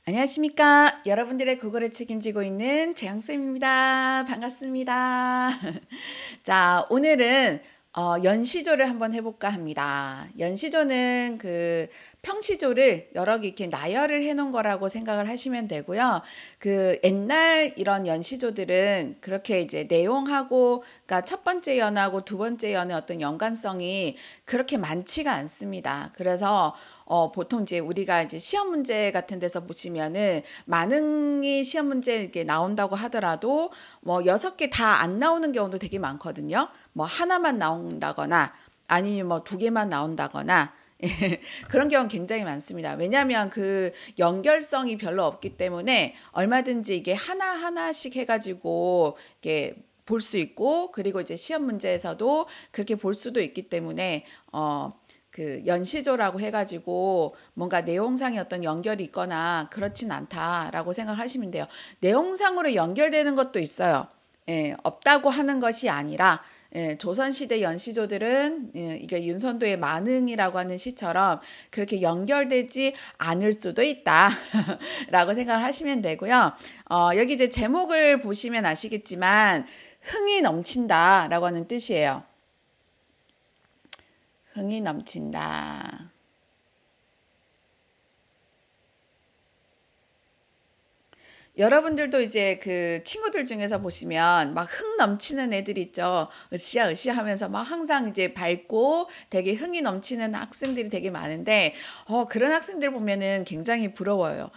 안녕하십니까. 여러분들의 국어를 책임지고 있는 재영쌤입니다. 반갑습니다. 자, 오늘은 연시조를 한번 해볼까 합니다. 연시조는 그 평시조를 여러 개 이렇게 나열을 해놓은 거라고 생각을 하시면 되고요. 그 옛날 이런 연시조들은 그렇게 이제 내용하고, 그러니까 첫 번째 연하고 두 번째 연의 어떤 연관성이 그렇게 많지가 않습니다. 그래서 보통 이제 우리가 이제 시험 문제 같은 데서 보시면은 만능이 시험 문제 이렇게 나온다고 하더라도 뭐 6개 다 안 나오는 경우도 되게 많거든요. 뭐 하나만 나온다거나 아니면 뭐 2개만 나온다거나 그런 경우는 굉장히 많습니다. 왜냐하면 그 연결성이 별로 없기 때문에 얼마든지 이게 하나하나씩 해가지고 이렇게 볼 수 있고, 그리고 이제 시험 문제에서도 그렇게 볼 수도 있기 때문에 그 연시조라고 해가지고 뭔가 내용상의 어떤 연결이 있거나 그렇진 않다라고 생각하시면 돼요. 내용상으로 연결되는 것도 있어요. 없다고 하는 것이 아니라 조선시대 연시조들은 이게 윤선도의 만흥이라고 하는 시처럼 그렇게 연결되지 않을 수도 있다 라고 생각을 하시면 되고요. 여기 이제 제목을 보시면 아시겠지만 흥이 넘친다 라고 하는 뜻이에요. 흥이 넘친다. 여러분들도 이제 그 친구들 중에서 보시면 막 흥 넘치는 애들 있죠. 으쌰 으쌰 하면서 막 항상 이제 밝고 되게 흥이 넘치는 학생들이 되게 많은데 그런 학생들 보면은 굉장히 부러워요.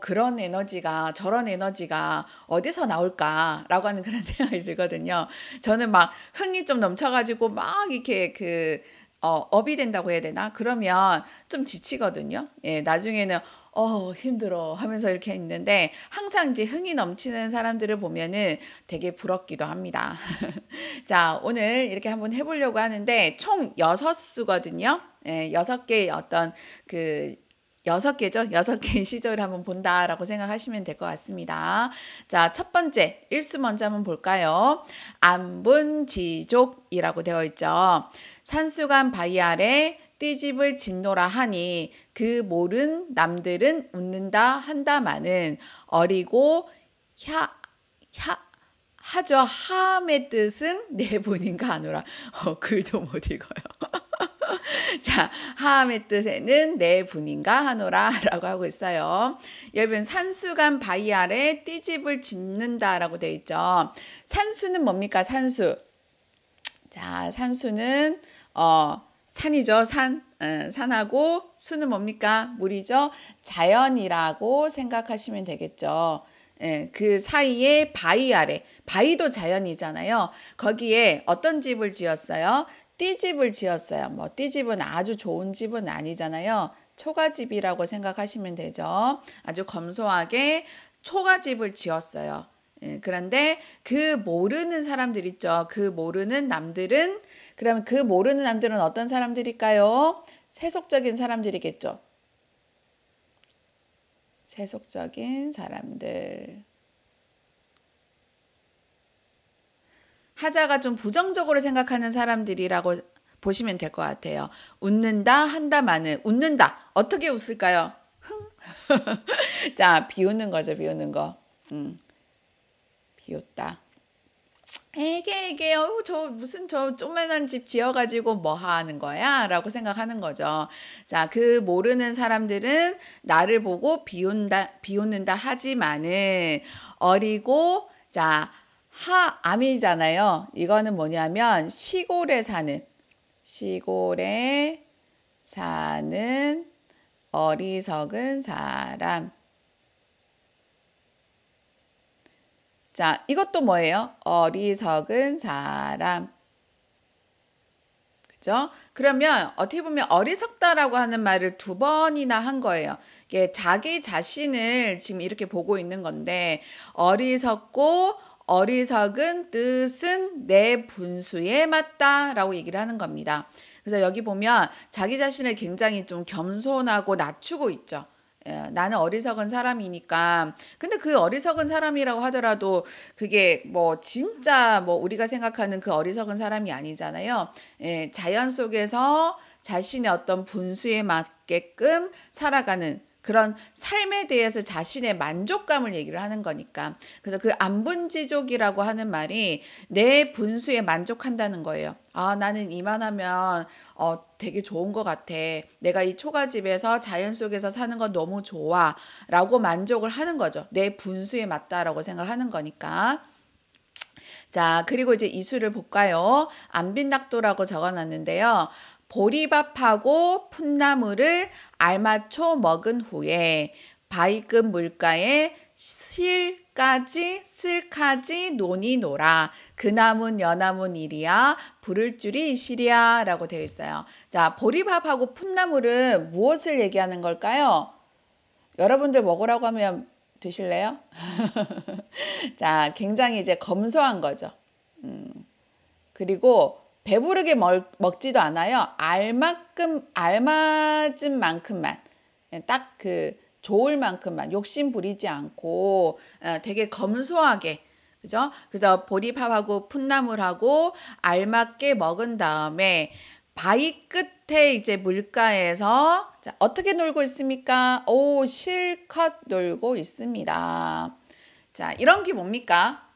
그런 에너지가 저런 에너지가 어디서 나올까라고 하는 그런 생각이 들거든요. 저는 막 흥이 좀 넘쳐가지고 막 이렇게 그 업이 된다고 해야 되나? 그러면 좀 지치거든요. 예, 나중에는 힘들어 하면서 이렇게 있는데 항상 이제 흥이 넘치는 사람들을 보면은 되게 부럽기도 합니다. 자, 오늘 이렇게 한번 해보려고 하는데 총 6수거든요. 예, 6개의 어떤 그 6개죠. 6개의 시조를 한번 본다라고 생각하시면 될 것 같습니다. 자, 첫 번째, 1수 먼저 한번 볼까요? 안분지족이라고 되어 있죠. 산수간 바위 아래 띠집을 짓노라 하니 그 모른 남들은 웃는다 한다마는 어리고 하죠. 함의 뜻은 내 본인가 하노라. 글도 못 읽어요. 자, 하함의 뜻에는 내 분인가 하노라 라고 하고 있어요. 여러분, 산수간 바위 아래 띠집을 짓는다 라고 되어 있죠. 산수는 뭡니까? 산수. 자, 산수는 산이죠. 산하고 수는 뭡니까? 물이죠. 자연이라고 생각하시면 되겠죠. 그 사이에 바위 아래, 바위도 자연이잖아요. 거기에 어떤 집을 지었어요? 띠집을 지었어요. 뭐 띠집은 아주 좋은 집은 아니잖아요. 초가집이라고 생각하시면 되죠. 아주 검소하게 초가집을 지었어요. 그런데 그 모르는 사람들 있죠. 그 모르는 남들은, 그러면 그 모르는 남들은 어떤 사람들일까요? 세속적인 사람들이겠죠. 세속적인 사람들. 하자가 좀 부정적으로 생각하는 사람들이라고 보시면 될 것 같아요. 웃는다, 한다마는. 웃는다. 어떻게 웃을까요? 자, 비웃는 거죠, 비웃는 거. 비웃다. 에게, 저 무슨 저 조그만한 집 지어가지고 뭐 하는 거야? 라고 생각하는 거죠. 자, 그 모르는 사람들은 나를 보고 비웃는다 하지만은 어리고, 자, 암이잖아요. 이거는 뭐냐면 시골에 사는 어리석은 사람. 자, 이것도 뭐예요? 어리석은 사람. 그죠? 그러면 어떻게 보면 어리석다라고 하는 말을 2번이나 한 거예요. 이게 자기 자신을 지금 이렇게 보고 있는 건데, 어리석고 어리석은 뜻은 내 분수에 맞다라고 얘기를 하는 겁니다. 그래서 여기 보면 자기 자신을 굉장히 좀 겸손하고 낮추고 있죠. 나는 어리석은 사람이니까. 근데 그 어리석은 사람이라고 하더라도 그게 뭐 진짜 뭐 우리가 생각하는 그 어리석은 사람이 아니잖아요. 자연 속에서 자신의 어떤 분수에 맞게끔 살아가는 그런 삶에 대해서 자신의 만족감을 얘기를 하는 거니까. 그래서 그 안분지족이라고 하는 말이 내 분수에 만족한다는 거예요. 아, 나는 이만하면 되게 좋은 것 같아. 내가 이 초가집에서 자연 속에서 사는 건 너무 좋아. 라고 만족을 하는 거죠. 내 분수에 맞다라고 생각을 하는 거니까. 자, 그리고 이제 이수를 볼까요? 안빈낙도라고 적어놨는데요. 보리밥하고 풋나물을 알맞춰 먹은 후에 바위급 물가에 실까지 쓸까지 논이 놀아 그나문 여나문 이리야 부를 줄이 시리야 라고 되어 있어요. 자, 보리밥하고 풋나물은 무엇을 얘기하는 걸까요? 여러분들 먹으라고 하면 드실래요? 자, 굉장히 이제 검소한 거죠. 그리고 배부르게 먹지도 않아요. 알맞은 만큼만. 딱 그 좋을 만큼만 욕심 부리지 않고 되게 검소하게 그죠? 그래서 보리밥하고 풋나물하고 알맞게 먹은 다음에 바위 끝에 이제 물가에서 자, 어떻게 놀고 있습니까? 오, 실컷 놀고 있습니다. 자, 이런 게 뭡니까?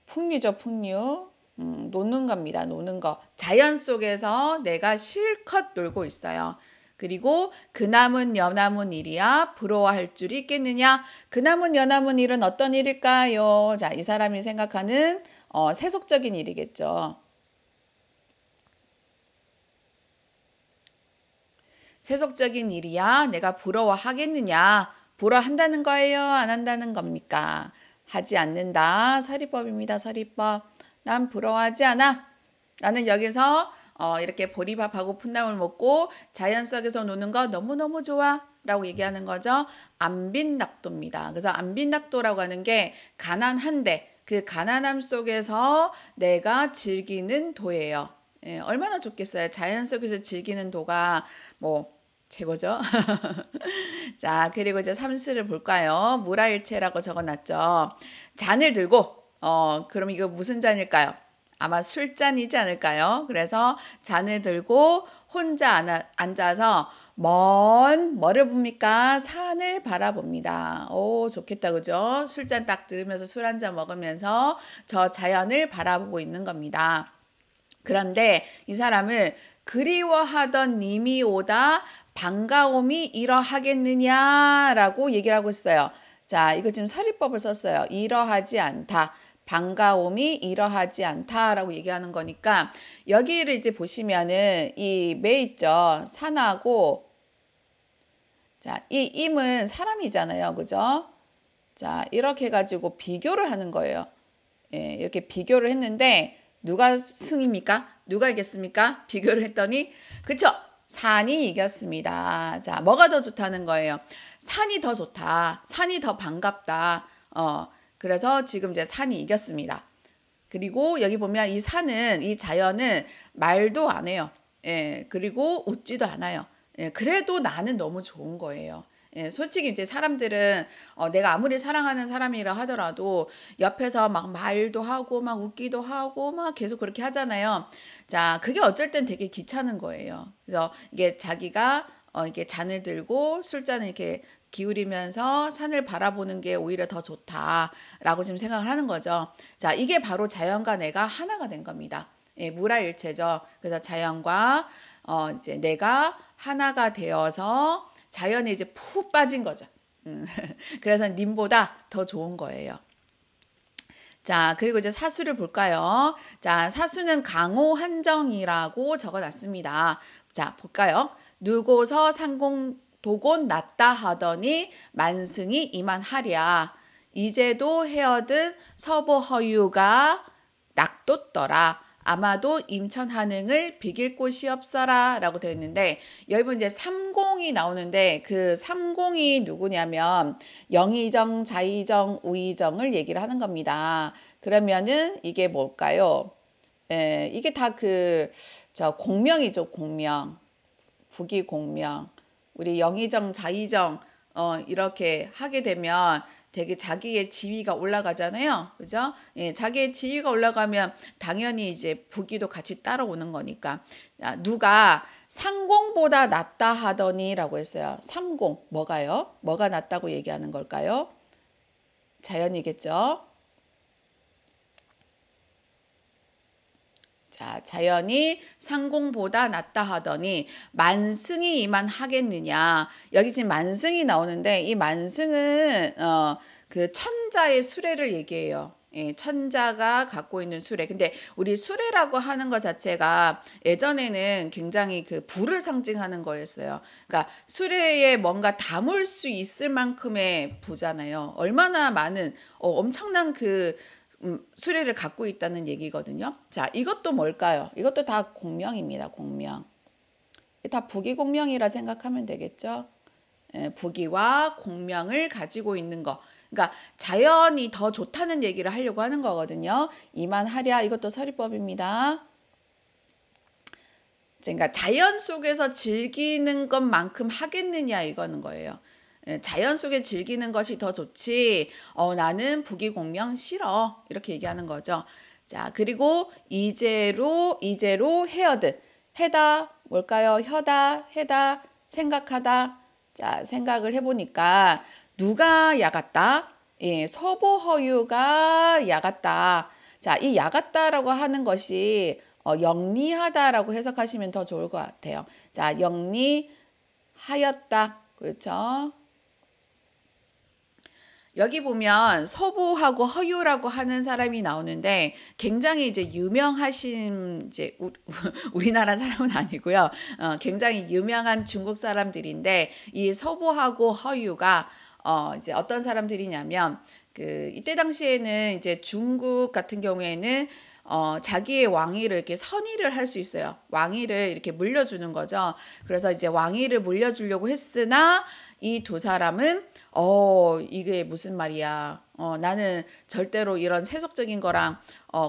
풍류죠, 풍류. 노는 겁니다, 노는 거. 자연 속에서 내가 실컷 놀고 있어요. 그리고 그나문 여나문 일이야 부러워할 줄이 있겠느냐? 그나문 여나문 일은 어떤 일일까요? 자, 이 사람이 생각하는 세속적인 일이겠죠. 세속적인 일이야 내가 부러워하겠느냐? 부러워한다는 거예요? 안 한다는 겁니까? 하지 않는다. 서리법입니다. 서리법. 난 부러워하지 않아. 나는 여기서 이렇게 보리밥하고 풋나물 먹고 자연 속에서 노는 거 너무너무 좋아. 라고 얘기하는 거죠. 안빈낙도입니다. 그래서 안빈낙도라고 하는 게 가난한데 그 가난함 속에서 내가 즐기는 도예요. 얼마나 좋겠어요. 자연 속에서 즐기는 도가 뭐 최고죠. 자, 그리고 이제 삼수를 볼까요? 무라일체라고 적어놨죠. 잔을 들고, 그럼 이거 무슨 잔일까요? 아마 술잔이지 않을까요? 그래서 잔을 들고 혼자 앉아서 뭐를 봅니까? 산을 바라봅니다. 오, 좋겠다, 그죠? 술잔 딱 들으면서 술 한 잔 먹으면서 저 자연을 바라보고 있는 겁니다. 그런데 이 사람은 그리워하던 님이 오다 반가움이 이러하겠느냐라고 얘기를 하고 있어요. 자, 이거 지금 서리법을 썼어요. 이러하지 않다. 반가움이 이러하지 않다라고 얘기하는 거니까 여기를 이제 보시면은 이 매 있죠. 산하고 자, 이 임은 사람이잖아요. 그죠? 자, 이렇게 해가지고 비교를 하는 거예요. 이렇게 비교를 했는데 누가 승입니까? 누가 이겼습니까? 비교를 했더니 그쵸? 산이 이겼습니다. 자, 뭐가 더 좋다는 거예요? 산이 더 좋다. 산이 더 반갑다. 그래서 지금 이제 산이 이겼습니다. 그리고 여기 보면 이 산은 이 자연은 말도 안 해요. 그리고 웃지도 않아요. 그래도 나는 너무 좋은 거예요. 솔직히 이제 사람들은 내가 아무리 사랑하는 사람이라 하더라도 옆에서 막 말도 하고 막 웃기도 하고 막 계속 그렇게 하잖아요. 자, 그게 어쩔 땐 되게 귀찮은 거예요. 그래서 이게 자기가 이게 잔을 들고 술잔을 이렇게 기울이면서 산을 바라보는 게 오히려 더 좋다라고 지금 생각을 하는 거죠. 자, 이게 바로 자연과 내가 하나가 된 겁니다. 무라일체죠. 그래서 자연과 이제 내가 하나가 되어서 자연에 이제 푹 빠진 거죠. 그래서 님보다 더 좋은 거예요. 자, 그리고 이제 사수를 볼까요? 자, 사수는 강호 한정이라고 적어놨습니다. 자, 볼까요? 누고서 상공 도곤 났다 하더니 만승이 이만하랴. 이제도 헤어든 서보허유가 낙돋더라. 아마도 임천한응을 비길 곳이 없어라 라고 되어 있는데 여기 보면 이제 삼공이 나오는데 그 삼공이 누구냐면 영의정, 자의정, 우의정을 얘기를 하는 겁니다. 그러면은 이게 뭘까요? 이게 다 그 저 공명이죠, 공명. 부기공명. 우리 영의정, 자의정 이렇게 하게 되면 되게 자기의 지위가 올라가잖아요. 그죠? 예, 자기의 지위가 올라가면 당연히 이제 부귀도 같이 따라오는 거니까. 누가 상공보다 낫다 하더니라고 했어요. 상공, 뭐가요? 뭐가 낫다고 얘기하는 걸까요? 자연이겠죠? 자, 자연이 상공보다 낫다 하더니 만승이 이만하겠느냐. 여기 지금 만승이 나오는데 이 만승은 그 천자의 수레를 얘기해요. 예, 천자가 갖고 있는 수레. 근데 우리 수레라고 하는 것 자체가 예전에는 굉장히 그 부를 상징하는 거였어요. 그러니까 수레에 뭔가 담을 수 있을 만큼의 부잖아요. 얼마나 많은 엄청난 그 수레를 갖고 있다는 얘기거든요. 자, 이것도 뭘까요? 이것도 다 공명입니다. 공명. 다 부귀공명이라 생각하면 되겠죠. 예, 부귀와 공명을 가지고 있는 거. 그러니까 자연이 더 좋다는 얘기를 하려고 하는 거거든요. 이만하랴 이것도 서리법입니다. 그러니까 자연 속에서 즐기는 것만큼 하겠느냐 이거는 거예요. 자연 속에 즐기는 것이 더 좋지. 나는 부귀공명 싫어. 이렇게 얘기하는 거죠. 자, 그리고 이제로 헤어듯. 해다 뭘까요? 혀다, 해다, 생각하다. 자, 생각을 해보니까 누가 야같다? 예, 서보허유가 야같다. 자, 이 야같다라고 하는 것이 영리하다라고 해석하시면 더 좋을 것 같아요. 자, 영리하였다. 그렇죠? 여기 보면 서부하고 허유라고 하는 사람이 나오는데 굉장히 이제 유명하신 이제 우리나라 사람은 아니고요. 굉장히 유명한 중국 사람들인데 이 서부하고 허유가 이제 어떤 사람들이냐면 그 이때 당시에는 이제 중국 같은 경우에는 자기의 왕위를 이렇게 선의를 할 수 있어요. 왕위를 이렇게 물려주는 거죠. 그래서 이제 왕위를 물려주려고 했으나 이 두 사람은 이게 무슨 말이야. 나는 절대로 이런 세속적인 거랑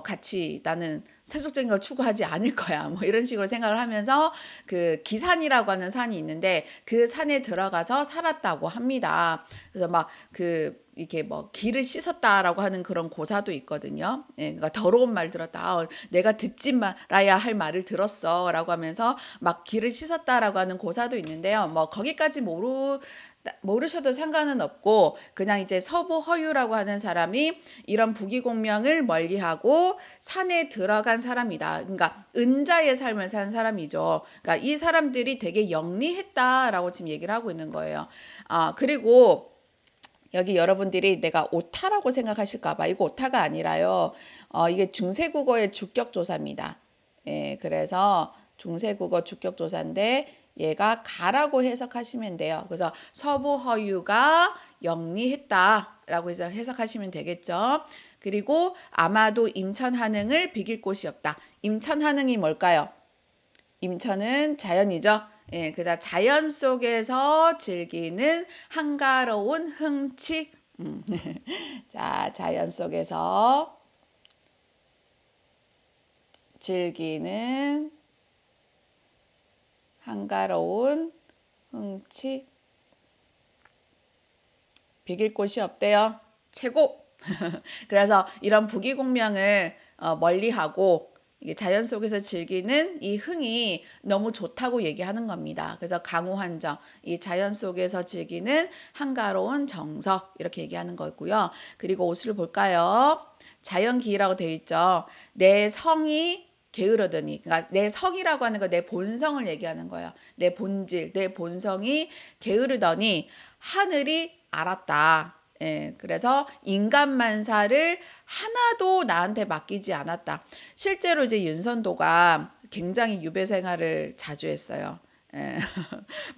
같이 나는 세속적인 걸 추구하지 않을 거야. 뭐 이런 식으로 생각을 하면서 그 기산이라고 하는 산이 있는데 그 산에 들어가서 살았다고 합니다. 그래서 막 그 이렇게 뭐 기를 씻었다라고 하는 그런 고사도 있거든요. 예, 그러니까 더러운 말 들었다. 내가 듣지 말아야 할 말을 들었어라고 하면서 막 기를 씻었다라고 하는 고사도 있는데요. 뭐 거기까지 모르셔도 상관은 없고 그냥 이제 서부허유라고 하는 사람이 이런 부귀공명을 멀리하고 산에 들어간 사람이다. 그러니까 은자의 삶을 산 사람이죠. 그러니까 이 사람들이 되게 영리했다라고 지금 얘기를 하고 있는 거예요. 그리고 여기 여러분들이 내가 오타라고 생각하실까봐 이거 오타가 아니라요. 이게 중세국어의 주격조사입니다. 예, 그래서 중세국어 주격조사인데 얘가 가라고 해석하시면 돼요. 그래서 서부허유가 영리했다라고 해서 해석하시면 되겠죠. 그리고 아마도 임천한흥을 비길 곳이 없다. 임천한흥이 뭘까요? 임천은 자연이죠. 예, 그다 자연 속에서 즐기는 한가로운 흥치. 자, 자연 속에서 즐기는 한가로운 흥치. 비길 곳이 없대요. 최고. 그래서 이런 부귀공명을 멀리하고 자연 속에서 즐기는 이 흥이 너무 좋다고 얘기하는 겁니다. 그래서 강우한정, 이 자연 속에서 즐기는 한가로운 정서 이렇게 얘기하는 거고요. 그리고 옷을 볼까요? 자연기라고 되어 있죠. 내 성이 게으르더니, 그러니까 내 성이라고 하는 거 내 본성을 얘기하는 거예요. 내 본질, 내 본성이 게으르더니 하늘이 알았다. 예, 그래서 인간만사를 하나도 나한테 맡기지 않았다. 실제로 이제 윤선도가 굉장히 유배 생활을 자주 했어요. 예.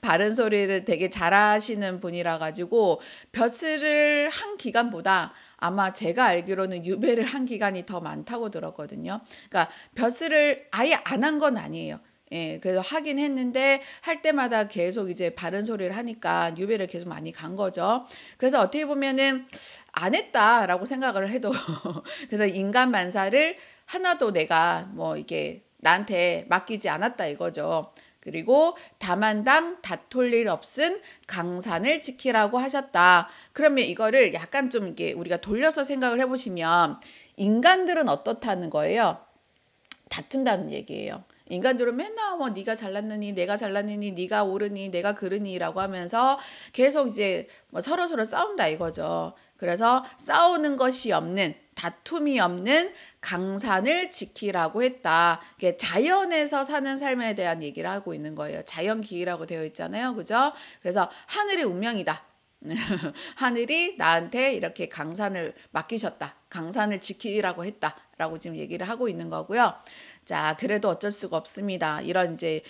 바른 소리를 되게 잘하시는 분이라 가지고 벼슬을 한 기간보다 아마 제가 알기로는 유배를 한 기간이 더 많다고 들었거든요. 그러니까 벼슬을 아예 안 한 건 아니에요. 예, 그래서 하긴 했는데 할 때마다 계속 이제 바른 소리를 하니까 유배를 계속 많이 간 거죠. 그래서 어떻게 보면은 안 했다라고 생각을 해도 그래서 인간 만사를 하나도 내가 뭐 이게 나한테 맡기지 않았다 이거죠. 그리고 다만당 다툴 일 없은 강산을 지키라고 하셨다. 그러면 이거를 약간 좀 이게 우리가 돌려서 생각을 해보시면 인간들은 어떻다는 거예요? 다툰다는 얘기예요. 인간들은 맨날 뭐 네가 잘났느니 내가 잘났느니 네가 옳으니 내가 그르니라고 하면서 계속 이제 뭐 서로 싸운다 이거죠. 그래서 싸우는 것이 없는 다툼이 없는 강산을 지키라고 했다. 이게 자연에서 사는 삶에 대한 얘기를 하고 있는 거예요. 자연기라고 되어 있잖아요. 그죠? 그래서 하늘의 운명이다. 하늘이 나한테 이렇게 강산을 맡기셨다. 강산을 지키라고 했다. 라고 지금 얘기를 하고 있는 거고요. 자, 그래도 어쩔 수가 없습니다. 이런 이제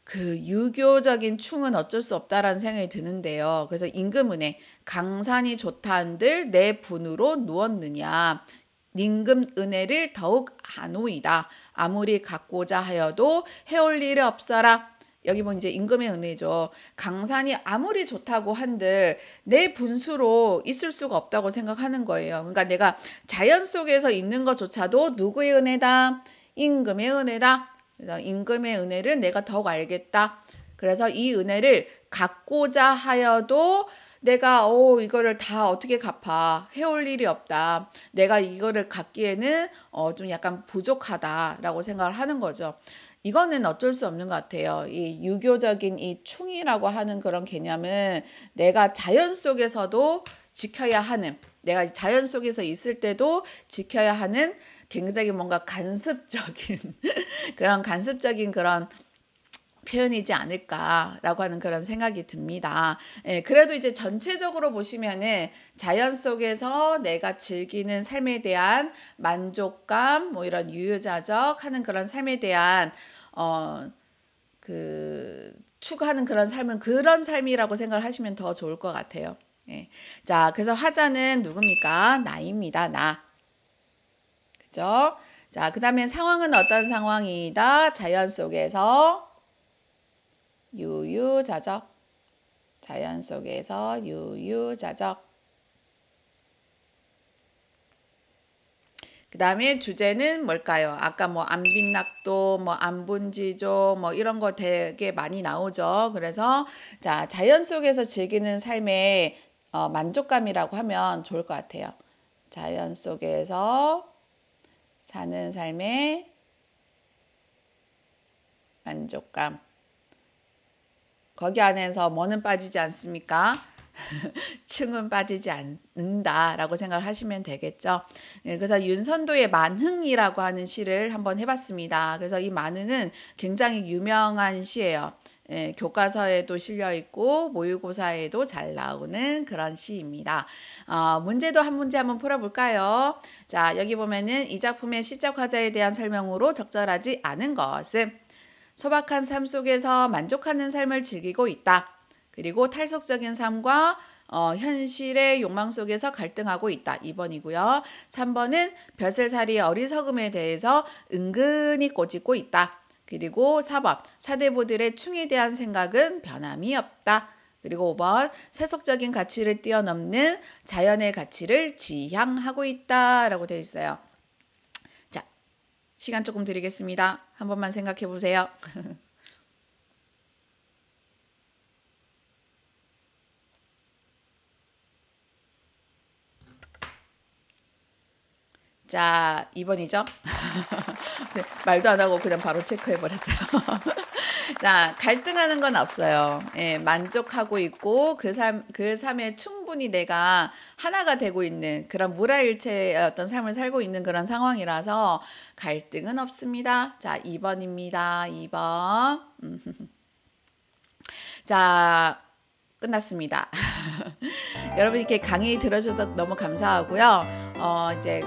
그 유교적인 충은 어쩔 수 없다라는 생각이 드는데요. 그래서 임금은에 강산이 좋다한들 내 분으로 누웠느냐. 임금 은혜를 더욱 하노이다. 아무리 갖고자 하여도 해올 일이 없어라. 여기 보면 이제 임금의 은혜죠. 강산이 아무리 좋다고 한들 내 분수로 있을 수가 없다고 생각하는 거예요. 그러니까 내가 자연 속에서 있는 것조차도 누구의 은혜다? 임금의 은혜다. 그래서 임금의 은혜를 내가 더욱 알겠다. 그래서 이 은혜를 갖고자 하여도 내가 이거를 다 어떻게 갚아 해올 일이 없다. 내가 이거를 갖기에는 좀 약간 부족하다라고 생각을 하는 거죠. 이거는 어쩔 수 없는 것 같아요. 이 유교적인 이 충이라고 하는 그런 개념은 내가 자연 속에서도 지켜야 하는, 내가 자연 속에서 있을 때도 지켜야 하는 굉장히 뭔가 간습적인 간습적인 그런 표현이지 않을까라고 하는 그런 생각이 듭니다. 예, 그래도 이제 전체적으로 보시면은 자연 속에서 내가 즐기는 삶에 대한 만족감, 뭐 이런 유유자적 하는 그런 삶에 대한 추구하는 그런 삶은 그런 삶이라고 생각을 하시면 더 좋을 것 같아요. 예. 자, 그래서 화자는 누굽니까? 나입니다. 나. 그죠? 자, 그 다음에 상황은 어떤 상황이다? 자연 속에서 유유자적. 자연 속에서 유유자적. 그 다음에 주제는 뭘까요? 아까 뭐 안빈낙도, 뭐 안분지조, 뭐 이런 거 되게 많이 나오죠. 그래서 자, 자연 속에서 즐기는 삶의 만족감이라고 하면 좋을 것 같아요. 자연 속에서 사는 삶의 만족감. 거기 안에서 뭐는 빠지지 않습니까? 층은 빠지지 않는다라고 생각을 하시면 되겠죠. 그래서 윤선도의 만흥이라고 하는 시를 한번 해봤습니다. 그래서 이 만흥은 굉장히 유명한 시예요. 교과서에도 실려 있고 모의고사에도 잘 나오는 그런 시입니다. 문제도 한 문제 한번 풀어볼까요? 자, 여기 보면은 이 작품의 시적 화자에 대한 설명으로 적절하지 않은 것은 소박한 삶 속에서 만족하는 삶을 즐기고 있다. 그리고 탈속적인 삶과 현실의 욕망 속에서 갈등하고 있다. 2번이고요. 3번은 벼슬살이의 어리석음에 대해서 은근히 꼬집고 있다. 그리고 4번 사대부들의 충에 대한 생각은 변함이 없다. 그리고 5번 세속적인 가치를 뛰어넘는 자연의 가치를 지향하고 있다 라고 되어 있어요. 자, 시간 조금 드리겠습니다. 한 번만 생각해 보세요. 자, 2번이죠. 말도 안 하고 그냥 바로 체크해 버렸어요. 자, 갈등하는 건 없어요. 예, 만족하고 있고 그 삶에 충분히 내가 하나가 되고 있는 그런 무라일체의 어떤 삶을 살고 있는 그런 상황이라서 갈등은 없습니다. 자, 2번입니다. 2번. 자, 끝났습니다. 여러분 이렇게 강의 들어주셔서 너무 감사하고요. 이제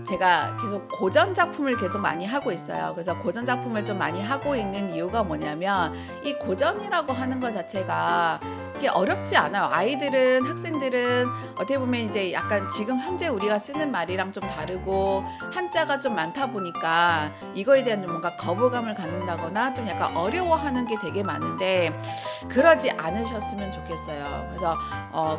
제가 계속 고전 작품을 계속 많이 하고 있어요. 그래서 고전 작품을 좀 많이 하고 있는 이유가 뭐냐면 이 고전이라고 하는 것 자체가 이게 어렵지 않아요. 아이들은 학생들은 어떻게 보면 이제 약간 지금 현재 우리가 쓰는 말이랑 좀 다르고 한자가 좀 많다 보니까 이거에 대한 좀 뭔가 거부감을 갖는다거나 좀 약간 어려워하는 게 되게 많은데 그러지 않으셨으면 좋겠어요. 그래서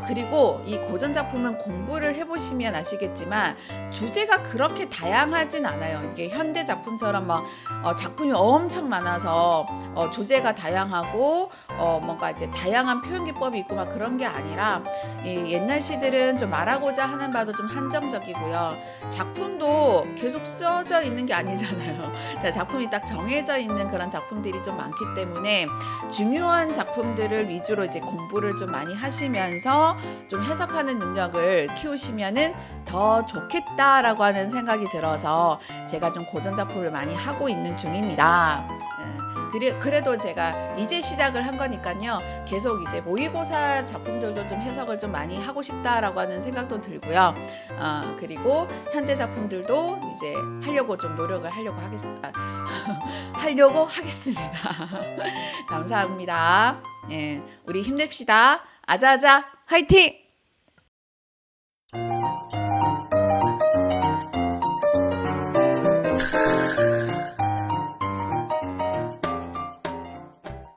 그리고 이 고전 작품은 공부를 해보시면 아시겠지만 주제가 그렇게 다양하진 않아요. 이게 현대 작품처럼 막 작품이 엄청 많아서 주제가 다양하고 뭔가 이제 다양한 표현 기법이 있고 막 그런 게 아니라 이 옛날 시들은 좀 말하고자 하는 바도 좀 한정적이고요. 작품도 계속 써져 있는 게 아니잖아요. 작품이 딱 정해져 있는 그런 작품들이 좀 많기 때문에 중요한 작품들을 위주로 이제 공부를 좀 많이 하시면서 좀 해석하는 능력을 키우시면은 더 좋겠다라고 하는 생각이 들어서 제가 좀 고전 작품을 많이 하고 있는 중입니다. 그래도 제가 이제 시작을 한 거니까요. 계속 이제 모의고사 작품들도 좀 해석을 좀 많이 하고 싶다라고 하는 생각도 들고요. 그리고 현대 작품들도 이제 하려고 좀 노력을 하려고 하겠습니다. 하려고 하겠습니다. 감사합니다. 예, 우리 힘냅시다. 아자아자 화이팅!